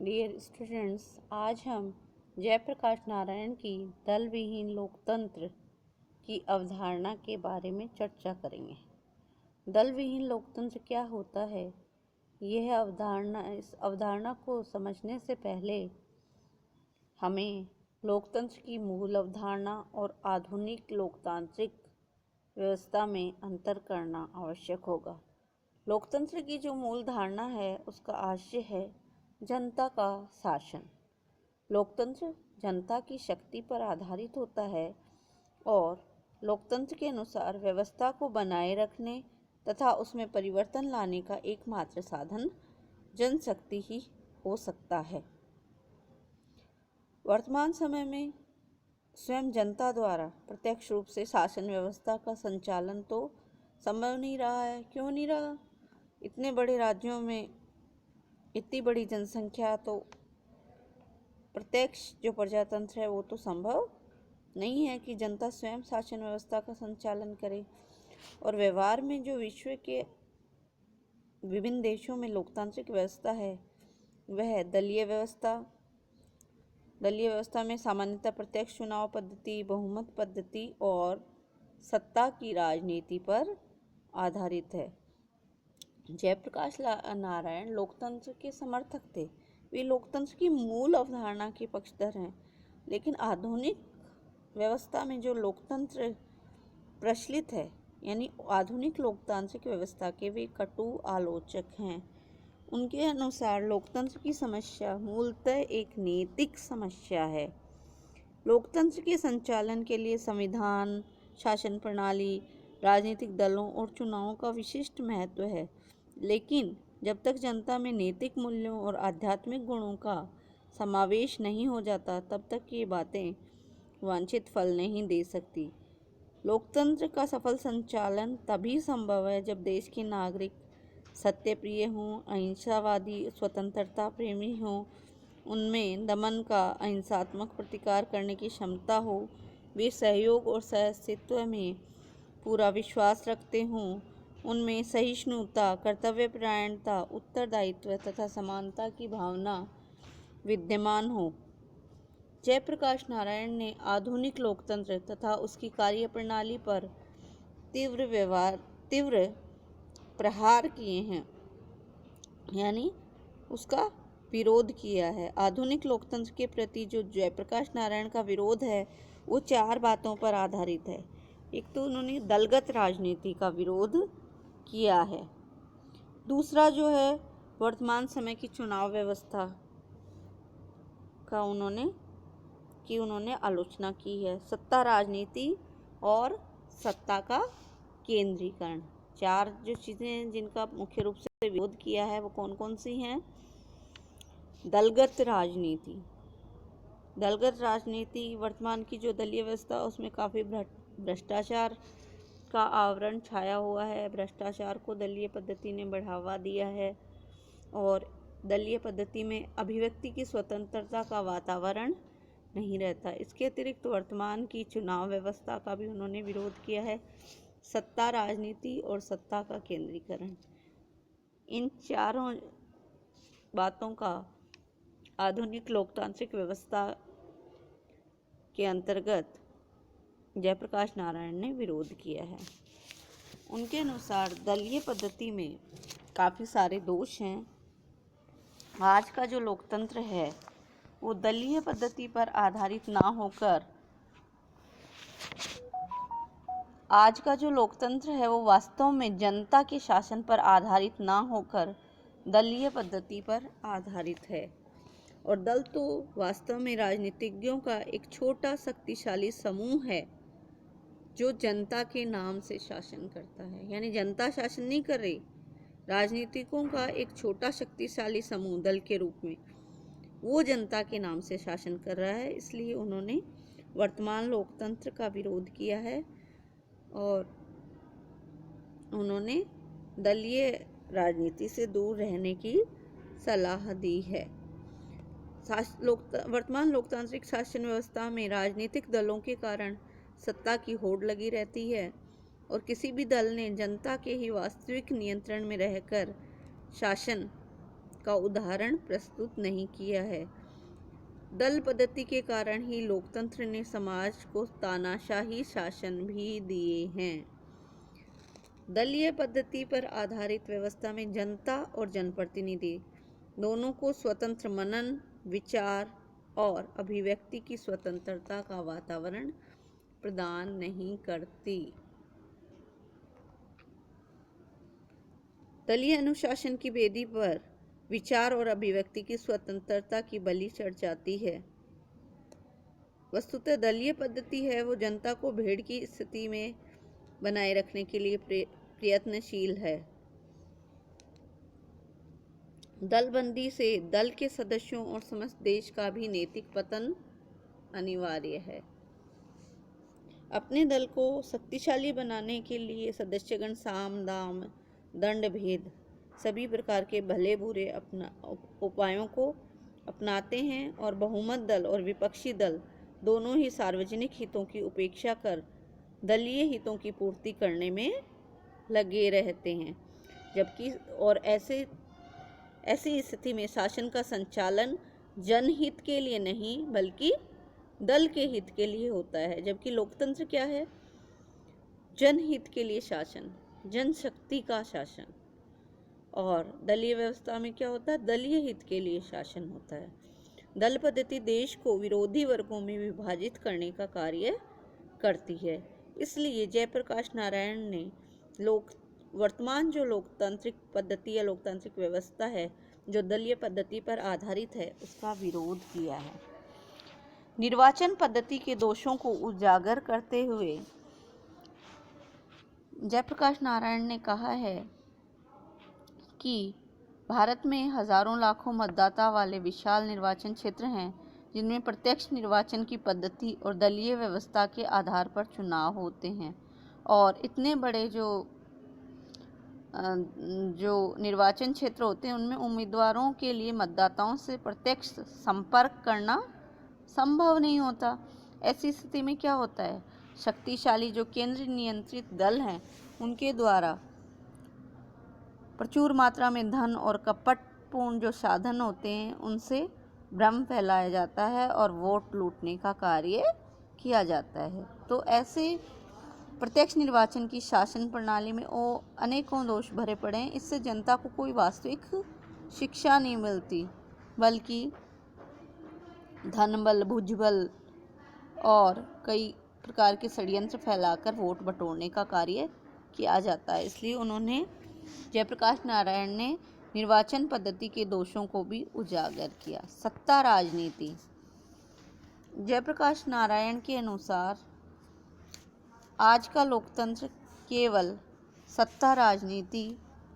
Dear students, आज हम जयप्रकाश नारायण की दल विहीन लोकतंत्र की अवधारणा के बारे में चर्चा करेंगे। दल विहीन लोकतंत्र क्या होता है? इस अवधारणा को समझने से पहले हमें लोकतंत्र की मूल अवधारणा और आधुनिक लोकतांत्रिक व्यवस्था में अंतर करना आवश्यक होगा। लोकतंत्र की जो मूल धारणा है उसका आशय है जनता का शासन। लोकतंत्र जनता की शक्ति पर आधारित होता है और लोकतंत्र के अनुसार व्यवस्था को बनाए रखने तथा उसमें परिवर्तन लाने का एकमात्र साधन जनशक्ति ही हो सकता है। वर्तमान समय में स्वयं जनता द्वारा प्रत्यक्ष रूप से शासन व्यवस्था का संचालन तो संभव नहीं रहा है। क्यों नहीं रहा? इतने बड़े राज्यों में इतनी बड़ी जनसंख्या, तो प्रत्यक्ष जो प्रजातंत्र है वो तो संभव नहीं है कि जनता स्वयं शासन व्यवस्था का संचालन करे। और व्यवहार में जो विश्व के विभिन्न देशों में लोकतांत्रिक व्यवस्था है वह दलीय व्यवस्था में सामान्यतः प्रत्यक्ष चुनाव पद्धति, बहुमत पद्धति और सत्ता की राजनीति पर आधारित है। जयप्रकाश नारायण लोकतंत्र के समर्थक थे। वे लोकतंत्र की मूल अवधारणा के पक्षधर हैं, लेकिन आधुनिक व्यवस्था में जो लोकतंत्र प्रचलित है यानी आधुनिक लोकतांत्रिक व्यवस्था के वे कटु आलोचक हैं। उनके अनुसार लोकतंत्र की समस्या मूलतः एक नैतिक समस्या है। लोकतंत्र के संचालन के लिए संविधान, शासन प्रणाली, राजनीतिक दलों और चुनावों का विशिष्ट महत्व है, लेकिन जब तक जनता में नैतिक मूल्यों और आध्यात्मिक गुणों का समावेश नहीं हो जाता तब तक ये बातें वांछित फल नहीं दे सकती। लोकतंत्र का सफल संचालन तभी संभव है जब देश के नागरिक सत्यप्रिय हों, अहिंसावादी, स्वतंत्रता प्रेमी हों, उनमें दमन का अहिंसात्मक प्रतिकार करने की क्षमता हो, वे सहयोग और सहअस्तित्व में पूरा विश्वास रखते हों, उनमें सहिष्णुता, कर्तव्यपरायणता, उत्तरदायित्व तथा समानता की भावना विद्यमान हो। जयप्रकाश नारायण ने आधुनिक लोकतंत्र तथा उसकी कार्यप्रणाली पर तीव्र प्रहार किए हैं, यानी उसका विरोध किया है। आधुनिक लोकतंत्र के प्रति जो जयप्रकाश नारायण का विरोध है वो 4 बातों पर आधारित है। एक तो उन्होंने दलगत राजनीति का विरोध किया है। दूसरा जो है वर्तमान समय की चुनाव व्यवस्था का उन्होंने आलोचना की है। सत्ता राजनीति और सत्ता का केंद्रीकरण, 4 जो चीज़ें हैं जिनका मुख्य रूप से विरोध किया है वो कौन कौन सी हैं? दलगत राजनीति, वर्तमान की जो दलीय व्यवस्था उसमें काफ़ी भ्रष्टाचार का आवरण छाया हुआ है। भ्रष्टाचार को दलीय पद्धति ने बढ़ावा दिया है और दलीय पद्धति में अभिव्यक्ति की स्वतंत्रता का वातावरण नहीं रहता। इसके अतिरिक्त वर्तमान की चुनाव व्यवस्था का भी उन्होंने विरोध किया है। सत्ता राजनीति और सत्ता का केंद्रीकरण, इन चारों बातों का आधुनिक लोकतांत्रिक व्यवस्था के अंतर्गत जयप्रकाश नारायण ने विरोध किया है। उनके अनुसार दलीय पद्धति में काफ़ी सारे दोष हैं। आज का जो लोकतंत्र है वो दलीय पद्धति पर आधारित ना होकर आज का जो लोकतंत्र है वो वास्तव में जनता के शासन पर आधारित ना होकर दलीय पद्धति पर आधारित है। और दल तो वास्तव में राजनीतिज्ञों का एक छोटा शक्तिशाली समूह है जो जनता के नाम से शासन करता है, यानी जनता शासन नहीं कर रही, राजनीतिकों का एक छोटा शक्तिशाली समूह दल के रूप में वो जनता के नाम से शासन कर रहा है। इसलिए उन्होंने वर्तमान लोकतंत्र का विरोध किया है और उन्होंने दलीय राजनीति से दूर रहने की सलाह दी है। वर्तमान लोकतांत्रिक शासन व्यवस्था में राजनीतिक दलों के कारण सत्ता की होड़ लगी रहती है और किसी भी दल ने जनता के ही वास्तविक नियंत्रण में रहकर शासन का उदाहरण प्रस्तुत नहीं किया है। दल पद्धति के कारण ही लोकतंत्र ने समाज को तानाशाही शासन भी दिए हैं। दलीय पद्धति पर आधारित व्यवस्था में जनता और जनप्रतिनिधि दोनों को स्वतंत्र मनन, विचार और अभिव्यक्ति की स्वतंत्रता का वातावरण प्रदान नहीं करती। दलीय अनुशासन की बेदी पर विचार और अभिव्यक्ति की स्वतंत्रता की बलि चढ़ जाती है। वस्तुतः दलीय पद्धति है वो जनता को भेड़ की स्थिति में बनाए रखने के लिए प्रयत्नशील है। दलबंदी से दल के सदस्यों और समस्त देश का भी नैतिक पतन अनिवार्य है। अपने दल को शक्तिशाली बनाने के लिए सदस्यगण साम दाम दंड भेद सभी प्रकार के भले बुरे उपायों को अपनाते हैं और बहुमत दल और विपक्षी दल दोनों ही सार्वजनिक हितों की उपेक्षा कर दलीय हितों की पूर्ति करने में लगे रहते हैं। जबकि और ऐसी स्थिति में शासन का संचालन जनहित के लिए नहीं बल्कि दल के हित के लिए होता है। जबकि लोकतंत्र क्या है? जनहित के लिए शासन, जनशक्ति का शासन। और दलीय व्यवस्था में क्या होता है? दलीय हित के लिए शासन होता है। दल पद्धति देश को विरोधी वर्गों में विभाजित करने का कार्य करती है। इसलिए जयप्रकाश नारायण ने वर्तमान जो लोकतांत्रिक पद्धति या लोकतांत्रिक व्यवस्था है जो दलीय पद्धति पर आधारित है उसका विरोध किया है। निर्वाचन पद्धति के दोषों को उजागर करते हुए जयप्रकाश नारायण ने कहा है कि भारत में हजारों लाखों मतदाता वाले विशाल निर्वाचन क्षेत्र हैं जिनमें प्रत्यक्ष निर्वाचन की पद्धति और दलीय व्यवस्था के आधार पर चुनाव होते हैं। और इतने बड़े जो निर्वाचन क्षेत्र होते हैं उनमें उम्मीदवारों के लिए मतदाताओं से प्रत्यक्ष संपर्क करना संभव नहीं होता। ऐसी स्थिति में क्या होता है? शक्तिशाली जो केंद्र नियंत्रित दल हैं उनके द्वारा प्रचुर मात्रा में धन और कपटपूर्ण जो साधन होते हैं उनसे भ्रम फैलाया जाता है और वोट लूटने का कार्य किया जाता है। तो ऐसे प्रत्यक्ष निर्वाचन की शासन प्रणाली में अनेकों दोष भरे पड़े हैं। इससे जनता को कोई वास्तविक शिक्षा नहीं मिलती बल्कि धन बल, भुजबल और कई प्रकार के षड्यंत्र फैलाकर वोट बटोरने का कार्य किया जाता है। इसलिए उन्होंने जयप्रकाश नारायण ने निर्वाचन पद्धति के दोषों को भी उजागर किया। सत्ता राजनीति। जयप्रकाश नारायण के अनुसार आज का लोकतंत्र केवल सत्ता राजनीति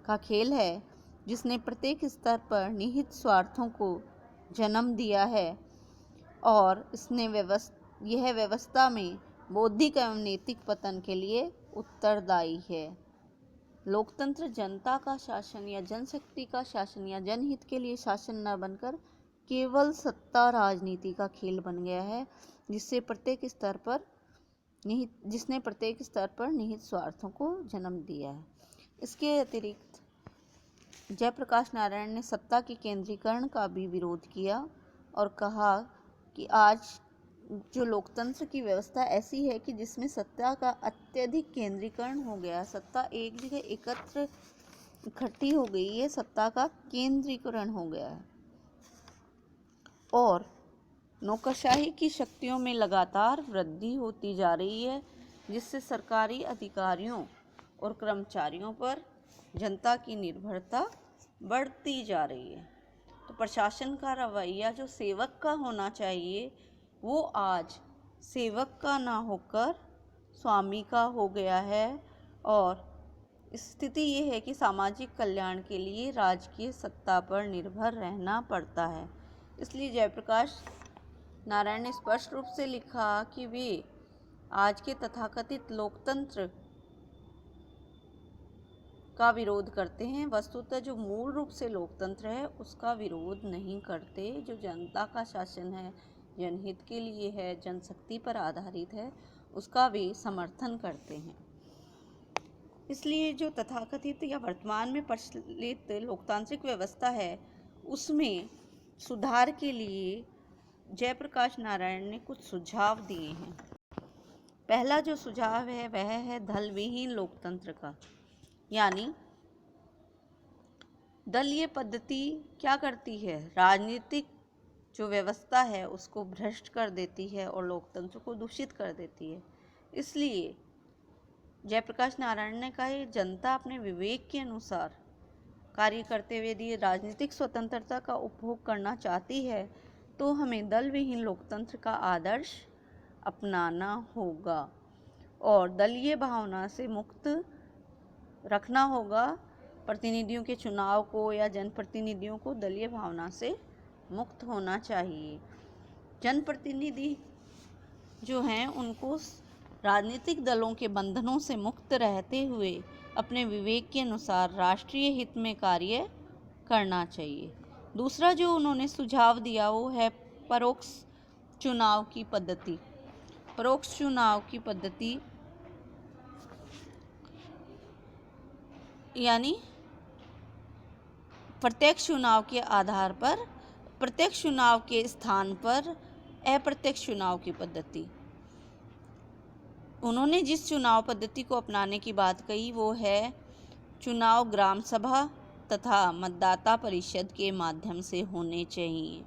का खेल है जिसने प्रत्येक स्तर पर निहित स्वार्थों को जन्म दिया है और यह व्यवस्था में बौद्धिक एवं नैतिक पतन के लिए उत्तरदायी है। लोकतंत्र जनता का शासन या जनशक्ति का शासन या जनहित के लिए शासन न बनकर केवल सत्ता राजनीति का खेल बन गया है जिसने प्रत्येक स्तर पर निहित स्वार्थों को जन्म दिया है। इसके अतिरिक्त जयप्रकाश नारायण ने सत्ता के केंद्रीकरण का भी विरोध किया और कहा कि आज जो लोकतंत्र की व्यवस्था ऐसी है कि जिसमें सत्ता का अत्यधिक केंद्रीकरण हो गया, सत्ता एक जगह इकट्ठी हो गई है, सत्ता का केंद्रीकरण हो गया है और नौकरशाही की शक्तियों में लगातार वृद्धि होती जा रही है जिससे सरकारी अधिकारियों और कर्मचारियों पर जनता की निर्भरता बढ़ती जा रही है। तो प्रशासन का रवैया जो सेवक का होना चाहिए वो आज सेवक का ना होकर स्वामी का हो गया है और स्थिति ये है कि सामाजिक कल्याण के लिए राजकीय सत्ता पर निर्भर रहना पड़ता है। इसलिए जयप्रकाश नारायण ने स्पष्ट रूप से लिखा कि वे आज के तथाकथित लोकतंत्र का विरोध करते हैं। वस्तुतः जो मूल रूप से लोकतंत्र है उसका विरोध नहीं करते। जो जनता का शासन है, जनहित के लिए है, जनशक्ति पर आधारित है, उसका वे समर्थन करते हैं। इसलिए जो तथाकथित या वर्तमान में प्रचलित लोकतांत्रिक व्यवस्था है उसमें सुधार के लिए जयप्रकाश नारायण ने कुछ सुझाव दिए हैं। पहला जो सुझाव है वह है दल विहीन लोकतंत्र का, यानी दलीय पद्धति क्या करती है, राजनीतिक जो व्यवस्था है उसको भ्रष्ट कर देती है और लोकतंत्र को दूषित कर देती है। इसलिए जयप्रकाश नारायण ने कहा जनता अपने विवेक के अनुसार कार्य करते हुए यदि राजनीतिक स्वतंत्रता का उपभोग करना चाहती है तो हमें दल विहीन लोकतंत्र का आदर्श अपनाना होगा और दलीय भावना से मुक्त रखना होगा। प्रतिनिधियों के चुनाव को या जनप्रतिनिधियों को दलीय भावना से मुक्त होना चाहिए। जनप्रतिनिधि जो हैं उनको राजनीतिक दलों के बंधनों से मुक्त रहते हुए अपने विवेक के अनुसार राष्ट्रीय हित में कार्य करना चाहिए। दूसरा जो उन्होंने सुझाव दिया वो है परोक्ष चुनाव की पद्धति। परोक्ष चुनाव की पद्धति यानी प्रत्यक्ष चुनाव के आधार पर, प्रत्यक्ष चुनाव के स्थान पर अप्रत्यक्ष चुनाव की पद्धति। उन्होंने जिस चुनाव पद्धति को अपनाने की बात कही वो है चुनाव ग्राम सभा तथा मतदाता परिषद के माध्यम से होने चाहिए।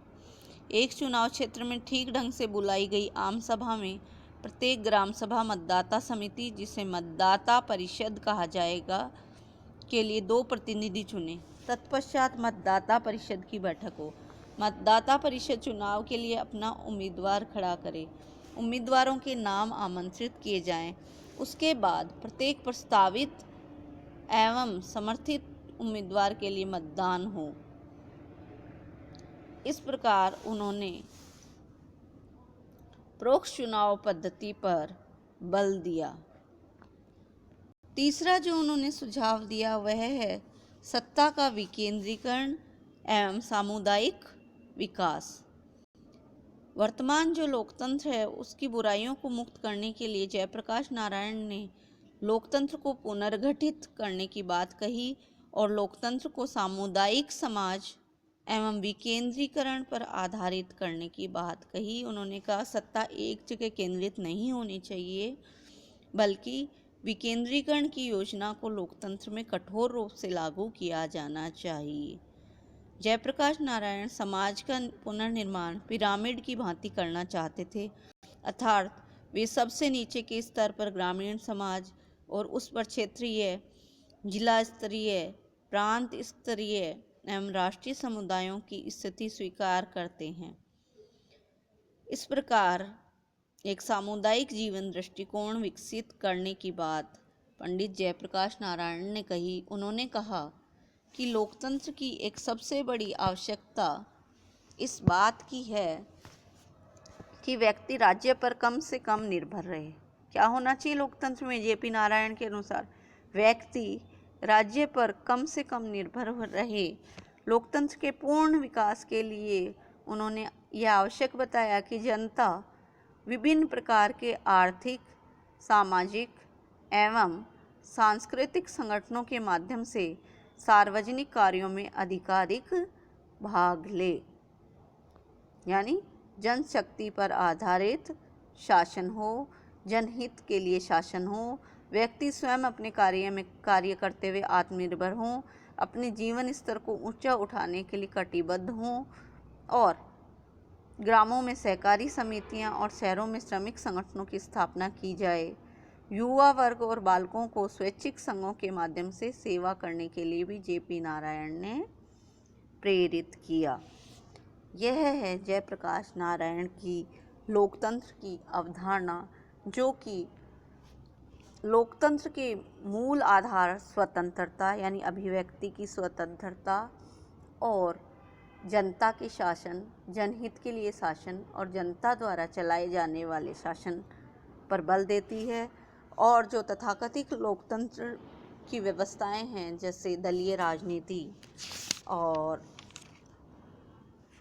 एक चुनाव क्षेत्र में ठीक ढंग से बुलाई गई आम सभा में प्रत्येक ग्राम सभा मतदाता समिति, जिसे मतदाता परिषद कहा जाएगा, के लिए 2 प्रतिनिधि चुने। तत्पश्चात मतदाता परिषद की बैठक हो। मतदाता परिषद चुनाव के लिए अपना उम्मीदवार खड़ा करे। उम्मीदवारों के नाम आमंत्रित किए जाएं। उसके बाद प्रत्येक प्रस्तावित एवं समर्थित उम्मीदवार के लिए मतदान हो। इस प्रकार उन्होंने परोक्ष चुनाव पद्धति पर बल दिया। तीसरा जो उन्होंने सुझाव दिया वह है सत्ता का विकेंद्रीकरण एवं सामुदायिक विकास। वर्तमान जो लोकतंत्र है उसकी बुराइयों को मुक्त करने के लिए जयप्रकाश नारायण ने लोकतंत्र को पुनर्गठित करने की बात कही और लोकतंत्र को सामुदायिक समाज एवं विकेंद्रीकरण पर आधारित करने की बात कही। उन्होंने कहा सत्ता एक जगह केंद्रित नहीं होनी चाहिए बल्कि विकेंद्रीकरण की योजना को लोकतंत्र में कठोर रूप से लागू किया जाना चाहिए। जयप्रकाश नारायण समाज का पुनर्निर्माण पिरामिड की भांति करना चाहते थे, अर्थात वे सबसे नीचे के स्तर पर ग्रामीण समाज और उस पर क्षेत्रीय, जिला स्तरीय, प्रांत स्तरीय एवं राष्ट्रीय समुदायों की स्थिति स्वीकार करते हैं। इस प्रकार एक सामुदायिक जीवन दृष्टिकोण विकसित करने की बात पंडित जयप्रकाश नारायण ने कही। उन्होंने कहा कि लोकतंत्र की एक सबसे बड़ी आवश्यकता इस बात की है कि व्यक्ति राज्य पर कम से कम निर्भर रहे। क्या होना चाहिए लोकतंत्र में? जेपी नारायण के अनुसार व्यक्ति राज्य पर कम से कम निर्भर रहे। लोकतंत्र के पूर्ण विकास के लिए उन्होंने यह आवश्यक बताया कि जनता विभिन्न प्रकार के आर्थिक, सामाजिक एवं सांस्कृतिक संगठनों के माध्यम से सार्वजनिक कार्यों में अधिकाधिक भाग ले, यानी जनशक्ति पर आधारित शासन हो, जनहित के लिए शासन हो, व्यक्ति स्वयं अपने कार्य करते हुए आत्मनिर्भर हों, अपने जीवन स्तर को ऊंचा उठाने के लिए कटिबद्ध हों और ग्रामों में सहकारी समितियां और शहरों में श्रमिक संगठनों की स्थापना की जाए। युवा वर्ग और बालकों को स्वैच्छिक संघों के माध्यम से सेवा करने के लिए भी जेपी नारायण ने प्रेरित किया। यह है जयप्रकाश नारायण की लोकतंत्र की अवधारणा, जो कि लोकतंत्र के मूल आधार स्वतंत्रता यानी अभिव्यक्ति की स्वतंत्रता और जनता के शासन, जनहित के लिए शासन और जनता द्वारा चलाए जाने वाले शासन पर बल देती है। और जो तथाकथित लोकतंत्र की व्यवस्थाएं हैं जैसे दलीय राजनीति और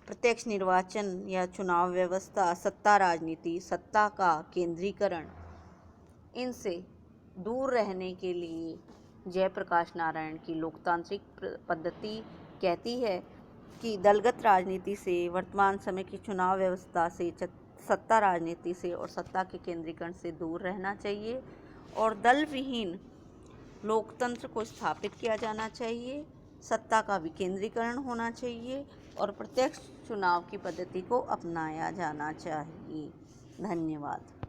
प्रत्यक्ष निर्वाचन या चुनाव व्यवस्था, सत्ता राजनीति, सत्ता का केंद्रीकरण, इनसे दूर रहने के लिए जयप्रकाश नारायण की लोकतांत्रिक पद्धति कहती है कि दलगत राजनीति से, वर्तमान समय की चुनाव व्यवस्था से, सत्ता राजनीति से और सत्ता के केंद्रीकरण से दूर रहना चाहिए और दल विहीन लोकतंत्र को स्थापित किया जाना चाहिए। सत्ता का विकेंद्रीकरण होना चाहिए और प्रत्यक्ष चुनाव की पद्धति को अपनाया जाना चाहिए। धन्यवाद।